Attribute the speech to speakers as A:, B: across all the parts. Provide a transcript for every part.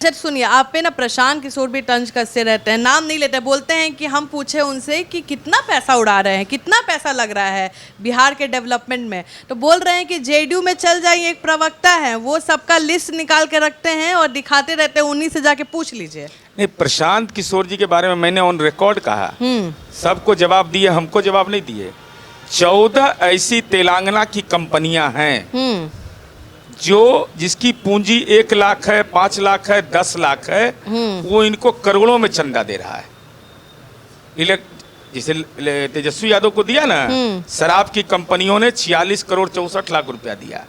A: अच्छा सुनिए, आप पे ना प्रशांत किशोर भी तंज कसते रहते हैं, नाम नहीं लेते, बोलते हैं कि हम पूछे उनसे कि कितना पैसा उड़ा रहे हैं, कितना पैसा लग रहा है बिहार के डेवलपमेंट में, तो बोल रहे हैं कि जेडीयू में चल जाइए, एक प्रवक्ता है वो सबका लिस्ट निकाल के रखते हैं और दिखाते रहते हैं, उन्हीं से जाके पूछ लीजिए।
B: नहीं, प्रशांत किशोर जी के बारे में मैंने ऑन रिकॉर्ड कहा, सबको जवाब दिए, हमको जवाब नहीं दिए। 14 ऐसी तेलंगाना की कंपनियां हैं जो जिसकी पूंजी 1 लाख है, 5 लाख है, 10 लाख है, वो इनको करोड़ों में चंदा दे रहा है। जिसे तेजस्वी यादव को दिया ना, शराब की कंपनियों ने 46 करोड़ 64 लाख रुपया दिया।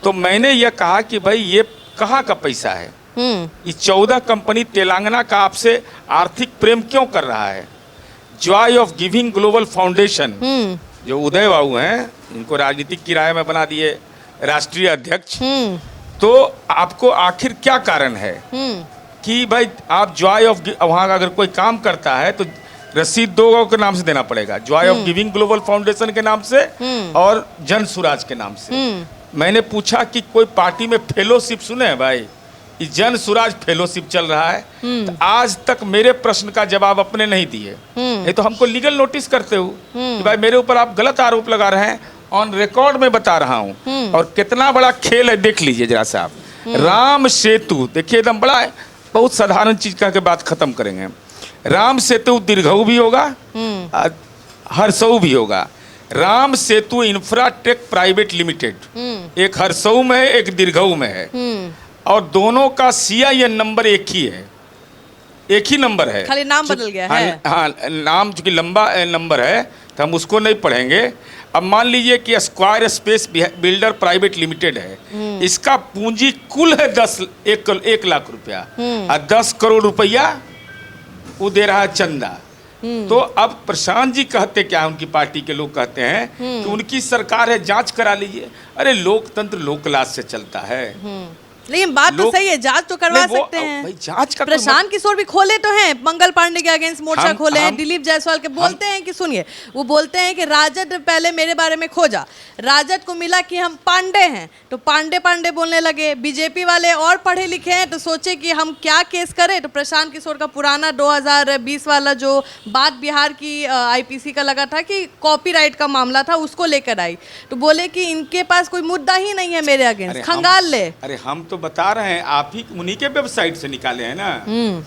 B: तो मैंने ये कहा कि भाई ये कहाँ का पैसा है? ये 14 कंपनी तेलंगाना का आपसे आर्थिक प्रेम क्यों कर रहा है? Joy of giving global foundation, जो उदय बाबू हैं, इनको राजनीतिक किराए में बना दिए राष्ट्रीय अध्यक्ष, तो आपको आखिर क्या कारण है कि भाई आप जॉय ऑफ, वहां अगर कोई काम करता है तो रसीद 2 के नाम से देना पड़ेगा, Joy of giving global foundation के नाम से और जन सुराज के नाम से। मैंने पूछा कि कोई पार्टी में फेलोशिप सुने हैं भाई? ये जन सुराज फेलोशिप चल रहा है। तो आज तक मेरे प्रश्न का जवाब अपने नहीं दिए, ये तो हमको लीगल नोटिस करते हो कि भाई मेरे ऊपर आप गलत आरोप लगा रहे हैं। ऑन रिकॉर्ड में बता रहा हूं, और कितना बड़ा खेल है देख लीजिए जरा साहब। राम सेतु देखिए, एकदम बड़ा है, बहुत साधारण चीज कह के बात खत्म करेंगे। राम सेतु दीर्घऊ भी होगा, हरसऊ भी होगा। Ram Setu Infratech private limited, एक हरसऊ में है, एक दीर्घऊ में है, और दोनों का CIN नंबर एक ही है, एक ही नंबर है,
A: खाली नाम बदल गया है।
B: हाँ, नाम चूंकि लंबा नंबर है तो हम उसको नहीं पढ़ेंगे। अब मान लीजिए कि square space builder private limited है, इसका पूंजी कुल है 1 लाख रुपया, और 10 करोड़ रुपया वो दे रहा है चंदा। तो अब प्रशांत जी कहते क्या है, उनकी पार्टी के लोग कहते हैं कि उनकी सरकार है, जांच करा लीजिए। अरे लोकतंत्र लोकलाज से चलता है,
A: लेकिन बात तो सही है, जांच तो करवा सकते हैं।
B: जांच का
A: प्रशांत किशोर भी खोले तो हैं, मंगल पांडे के अगेंस्ट मोर्चा खोले हैं, दिलीप जायसवाल के बोलते हैं कि सुनिए, वो बोलते हैं कि राजद पहले मेरे बारे में खोजा, राजद को मिला कि हम पांडे हैं तो पांडे पांडे बोलने लगे। बीजेपी वाले और पढ़े लिखे हैं तो सोचे कि हम क्या केस करें, तो प्रशांत किशोर का पुराना 2020 वाला जो बात बिहार की IPC का लगा था कि कॉपीराइट का मामला था, उसको लेकर आई, तो बोले कि इनके पास कोई मुद्दा ही नहीं है मेरे अगेंस्ट, खंगाल ले।
B: अरे हम तो बता रहे हैं, आप ही उन्हीं के वेबसाइट से निकाले हैं ना,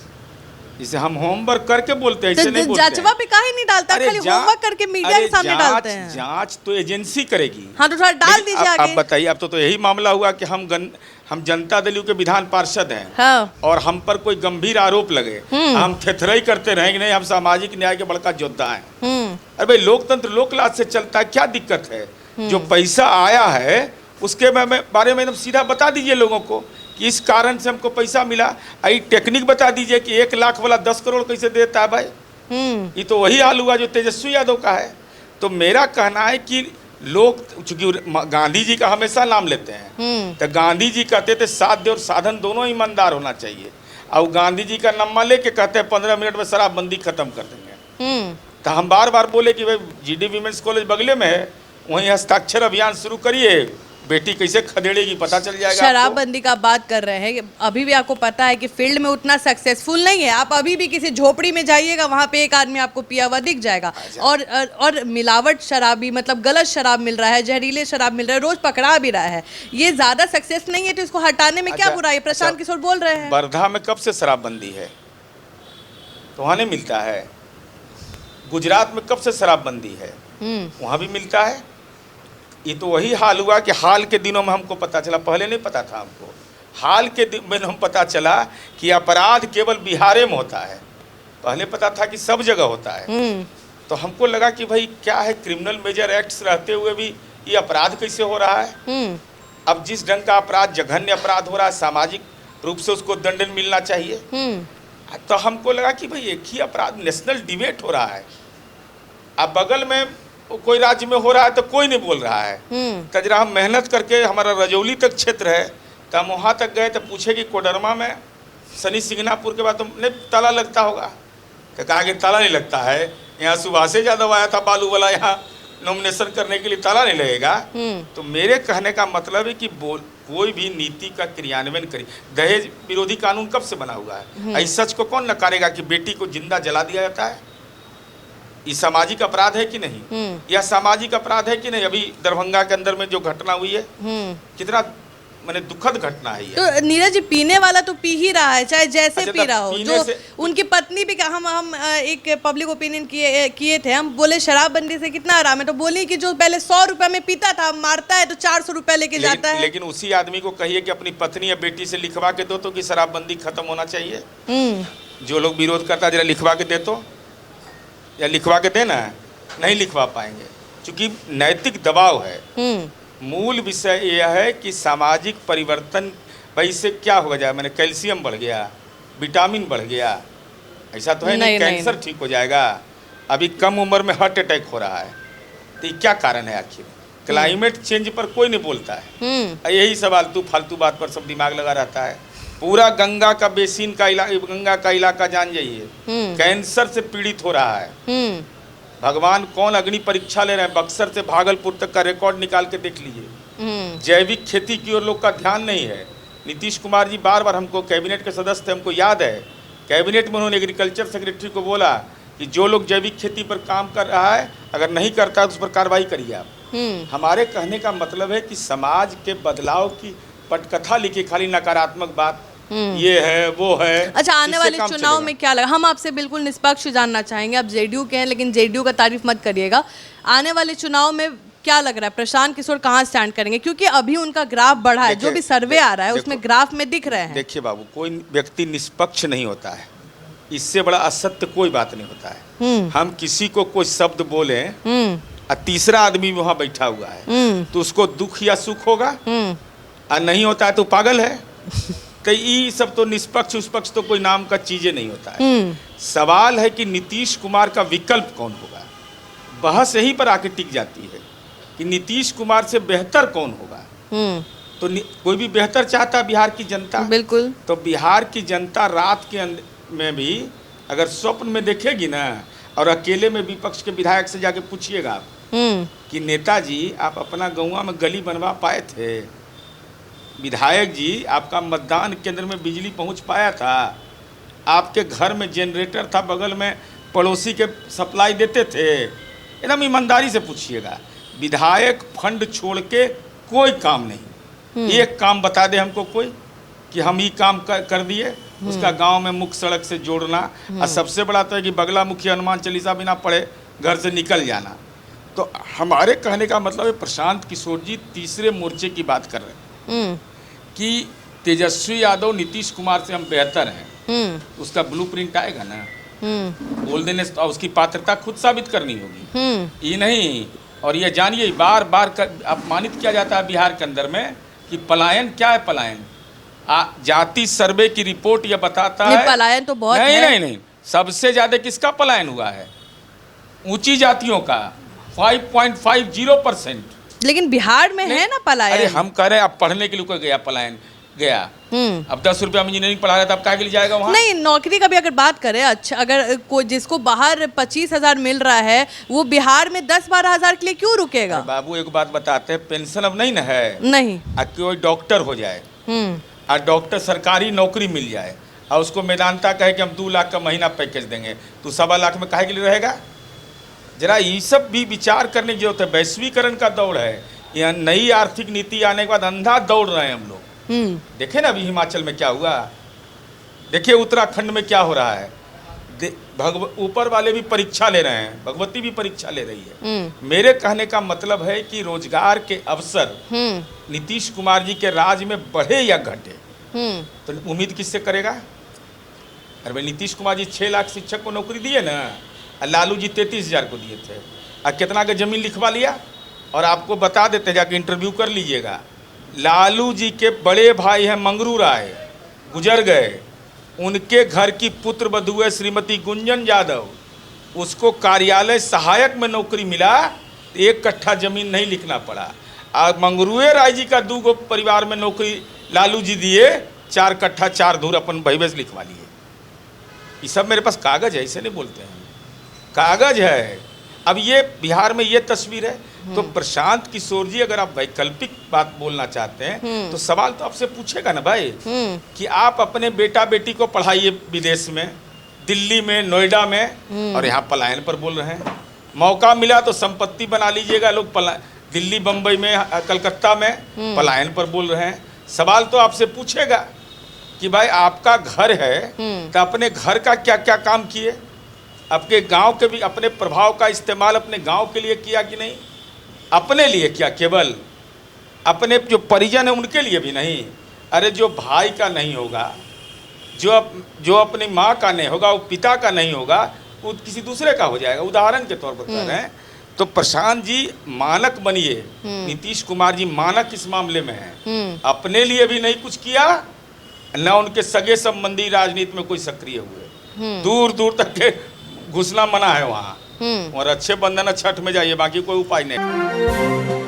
B: इसे हम होमवर्क करके बोलते हैं, इसे नहीं बोलते हैं।
A: जजवा पे काहे नहीं डालता, खाली होमवर्क करके मीडिया के सामने डालते हैं।
B: जांच तो एजेंसी करेगी।
A: हाँ तो थोड़ा डाल दीजिए आगे।
B: अब बताइए, अब तो यही मामला हुआ कि हम जनता दल के विधान पार्षद हैं,
A: हाँ।
B: और हम पर कोई गंभीर आरोप लगे, हम थेथराई करते रहेंगे नहीं, हम सामाजिक न्याय के बड़का योद्धा हैं। अरे भाई लोकतंत्र लोकलाज से चलता है, क्या दिक्कत है? जो पैसा आया है उसके बारे में एकदम सीधा बता दीजिए लोगों को कि इस कारण से हमको पैसा मिला। आई टेक्निक बता दीजिए कि 1 लाख वाला 10 करोड़ कैसे देता है भाई। ये तो वही हाल हुआ जो तेजस्वी यादव का है। तो मेरा कहना है कि लोग, चूंकि गांधी जी का हमेशा नाम लेते हैं, तो गांधी जी कहते थे साध्य और साधन दोनों ईमानदार होना चाहिए, और गांधी जी का नाम लेके कहते हैं 15 मिनट में शराबबंदी खत्म कर देंगे। तो हम बार बार बोले कि भाई GD वीमेंस कॉलेज बगले में है, वहीं हस्ताक्षर अभियान शुरू करिए, बेटी कैसे खदेड़ेगी पता चल जाएगा।
A: शराबबंदी का बात कर रहे हैं, अभी भी आपको पता है कि फील्ड में उतना सक्सेसफुल नहीं है। आप अभी भी किसी झोपड़ी में जाइएगा, वहां पे एक आदमी आपको पिया हुआ दिख जाएगा, और मिलावट शराबी, मतलब गलत शराब मिल रहा है, जहरीले शराब मिल रहा है, रोज पकड़ा भी रहा है। ये ज्यादा सक्सेस नहीं है, तो इसको हटाने में क्या बुराई है? प्रशांत किशोर बोल रहे हैं
B: वर्धा में कब से शराबबंदी है, तो वहां नहीं मिलता है। गुजरात में कब से शराबबंदी है, वहां भी मिलता है। ये तो वही हाल हुआ कि हाल के दिनों में हमको पता चला, पहले नहीं पता था हमको, हाल के दिन में हम पता चला कि अपराध केवल बिहार में होता है, पहले पता था कि सब जगह होता है। तो हमको लगा कि भाई क्या है, क्रिमिनल मेजर एक्ट्स रहते हुए भी ये अपराध कैसे हो रहा है। अब जिस ढंग का अपराध, जघन्य अपराध हो रहा है, सामाजिक रूप से उसको दंड मिलना चाहिए। तो हमको लगा कि भाई एक ही अपराध, नेशनल डिबेट हो रहा है, अब बगल में कोई राज्य में हो रहा है तो कोई नहीं बोल रहा है। तो जरा हम मेहनत करके, हमारा रजौली तक क्षेत्र है, तो हम वहाँ तक गए तो पूछे कि कोडरमा में शनि सिंगनापुर के बाद तो नहीं ताला लगता होगा। तो कहा कि ताला नहीं लगता है, यहाँ सुभाष यादव आया था बालू वाला, यहाँ नॉमिनेशन करने के लिए ताला नहीं लगेगा। तो मेरे कहने का मतलब है कि कोई भी नीति का क्रियान्वयन करे। दहेज विरोधी कानून कब से बना हुआ है? इस सच को कौन नकारेगा कि बेटी को जिंदा जला दिया जाता है? ये सामाजिक अपराध है कि नहीं? यह सामाजिक अपराध है कि नहीं? अभी दरभंगा के अंदर में जो घटना हुई है, कितना मैंने दुखद घटना है ये।
A: तो नीरज जी, पीने वाला तो पी ही रहा है, चाहे जैसे
B: अच्छा,
A: पी रहा हो। जो उनकी पत्नी भी, हम एक पब्लिक ओपिनियन किए थे, हम बोले शराबबंदी से कितना आराम है, तो बोली कि जो पहले 100 रुपए में पीता था, मारता है तो 400 रुपए लेके जाता है।
B: लेकिन उसी आदमी को कहिए कि अपनी पत्नी या बेटी से लिखवा के दो तो कि शराबबंदी खत्म होना चाहिए। जो लोग विरोध करता है, जरा लिखवा के दे तो, या लिखवा के देना, नहीं लिखवा पाएंगे क्योंकि नैतिक दबाव है। मूल विषय यह है कि सामाजिक परिवर्तन, भाई इससे क्या हो जाए, मैंने कैल्शियम बढ़ गया, विटामिन बढ़ गया, ऐसा तो है नहीं, कैंसर ठीक हो जाएगा। अभी कम उम्र में हार्ट अटैक हो रहा है, तो ये क्या कारण है आखिर? क्लाइमेट चेंज पर कोई नहीं बोलता है। यही सवाल फालतू बात पर सब दिमाग लगा रहता है। पूरा गंगा का बेसिन का गंगा का इलाका जान जाइए, कैंसर से पीड़ित हो रहा है। भगवान कौन अग्नि परीक्षा ले रहे हैं? बक्सर से भागलपुर तक का रिकॉर्ड निकाल के देख लीजिए। जैविक खेती की ओर लोग का ध्यान नहीं है। नीतीश कुमार जी बार बार, हमको कैबिनेट के सदस्य थे, हमको याद है, कैबिनेट में उन्होंने एग्रीकल्चर सेक्रेटरी को बोला कि जो लोग जैविक खेती पर काम कर रहा है, अगर नहीं करता है तो उस पर कार्रवाई करिए आप। हमारे कहने का मतलब है कि समाज के बदलाव की पटकथा लिखी, खाली नकारात्मक बात ये है वो है।
A: अच्छा, आने वाले चुनाव में क्या लगा? हम आपसे बिल्कुल निष्पक्ष जानना चाहेंगे। आप जेडीयू के हैं, लेकिन जेडीयू का तारीफ मत करिएगा। आने वाले चुनाव में क्या लग रहा है, प्रशांत किशोर कहाँ स्टैंड करेंगे? क्योंकि अभी उनका ग्राफ बढ़ा है, जो भी सर्वे आ रहा है उसमें ग्राफ में दिख रहे हैं।
B: देखिए बाबू, कोई व्यक्ति निष्पक्ष नहीं होता है, इससे बड़ा असत्य कोई बात नहीं होता है। हम किसी को कोई शब्द बोले और तीसरा आदमी वहाँ बैठा हुआ है तो उसको दुख या सुख होगा, और नहीं होता है तो पागल है। तो ये सब तो निष्पक्ष उष्पक्ष तो कोई नाम का चीजें नहीं होता है। सवाल है कि नीतीश कुमार का विकल्प कौन होगा। बहस यहीं पर आके टिक जाती है कि नीतीश कुमार से बेहतर कौन होगा। तो कोई भी बेहतर चाहता है बिहार की जनता, बिल्कुल। तो बिहार की जनता रात के में भी अगर स्वप्न में देखेगी ना, और अकेले में विपक्ष के विधायक से जाके पूछिएगा आप कि नेताजी आप अपना गौवा में गली बनवा पाए थे? विधायक जी आपका मतदान केंद्र में बिजली पहुंच पाया था? आपके घर में जनरेटर था, बगल में पड़ोसी के सप्लाई देते थे? एकदम ईमानदारी से पूछिएगा। विधायक फंड छोड़ के कोई काम नहीं। एक काम बता दे हमको कोई कि हम ये काम कर दिए, उसका गांव में मुख्य सड़क से जोड़ना। और सबसे बड़ा तो है कि बगला मुखी हनुमान चालीसा बिना पढ़े घर से निकल जाना। तो हमारे कहने का मतलब है प्रशांत किशोर जी तीसरे मोर्चे की बात कर रहे हैं कि तेजस्वी यादव नीतीश कुमार से हम बेहतर हैं। उसका ब्लूप्रिंट आएगा ना, बोल देने से उसकी पात्रता खुद साबित करनी होगी, ये नहीं। और ये जानिए बार बार अपमानित किया जाता है बिहार के अंदर में कि पलायन क्या है। पलायन जाति सर्वे की रिपोर्ट ये बताता है
A: पलायन तो बहुत
B: नहीं, सबसे ज्यादा किसका पलायन हुआ है? ऊंची जातियों का 5.50%।
A: लेकिन बिहार में है ना पलायन।
B: अरे हम कह रहे हैं अब पढ़ने के लिए कोई गया पलायन गया, अब 10 रुपया में इंजीनियरिंग पढ़ा रहा था, अब क्या के लिए जाएगा वहाँ?
A: नहीं, नौकरी का भी अगर बात करें, अच्छा अगर कोई जिसको बाहर 25,000 मिल रहा है वो बिहार में 10-12 हज़ार के लिए क्यों रुकेगा?
B: बाबू एक बात बताते हैं, पेंशन अब नहीं ना है।
A: नहीं,
B: कोई डॉक्टर हो जाए और डॉक्टर सरकारी नौकरी मिल जाए और उसको मैदानता कहे कि हम 2 लाख का महीना पैकेज देंगे, तो 1.25 लाख में काहे के लिए रहेगा? जरा ये सब भी विचार करने की जरूरत है। वैश्वीकरण का दौड़ है, यहाँ नई आर्थिक नीति आने के बाद अंधा दौड़ रहे हैं हम लोग। देखे ना अभी हिमाचल में क्या हुआ, देखिए उत्तराखंड में क्या हो रहा है। ऊपर वाले भी परीक्षा ले रहे हैं, भगवती भी परीक्षा ले रही है। मेरे कहने का मतलब है कि रोजगार के अवसर नीतीश कुमार जी के राज में बढ़े या घटे, तो उम्मीद किससे करेगा? अरे भाई नीतीश कुमार जी 6 लाख शिक्षक को नौकरी दिए ना, और लालू जी 33,000 को दिए थे, और कितना का जमीन लिखवा लिया। और आपको बता देते, जाके इंटरव्यू कर लीजिएगा, लालू जी के बड़े भाई हैं मंगरू राय, गुजर गए, उनके घर की पुत्र वधू है श्रीमती गुंजन यादव, उसको कार्यालय सहायक में नौकरी मिला, 1 कट्ठा जमीन नहीं लिखना पड़ा। और मंगरूए राय जी का 2 परिवार में नौकरी लालू जी दिए, 4 कट्ठा 4 धूर अपन भैवेश लिखवा लिए। ये सब मेरे पास कागज है, ऐसे नहीं बोलते हैं, कागज है। अब ये बिहार में ये तस्वीर है। तो प्रशांत किशोर जी, अगर आप वैकल्पिक बात बोलना चाहते हैं तो सवाल तो आपसे पूछेगा ना भाई कि आप अपने बेटा बेटी को पढ़ाइए विदेश में, दिल्ली में, नोएडा में, और यहाँ पलायन पर बोल रहे हैं। मौका मिला तो संपत्ति बना लीजिएगा, लोग दिल्ली, बम्बई में, कलकत्ता में पलायन पर बोल रहे हैं। सवाल तो आपसे पूछेगा कि भाई आपका घर है तो अपने घर का क्या क्या काम किए, आपके गांव के भी अपने प्रभाव का इस्तेमाल अपने गांव के लिए किया कि नहीं, अपने लिए क्या केवल, अपने जो परिजन है उनके लिए भी नहीं। अरे जो भाई का नहीं होगा, जो अपनी माँ का नहीं होगा, वो पिता का नहीं होगा, वो किसी दूसरे का हो जाएगा। उदाहरण के तौर पर कह रहे हैं। तो प्रशांत जी मानक बनिए, नीतीश कुमार जी मानक इस मामले में हैं। अपने लिए भी नहीं कुछ किया, न उनके सगे संबंधी राजनीति में कोई सक्रिय हुए। दूर दूर तक के घुसना मना है वहाँ। और अच्छे बंधन छठ में जाइए, बाकी कोई उपाय नहीं।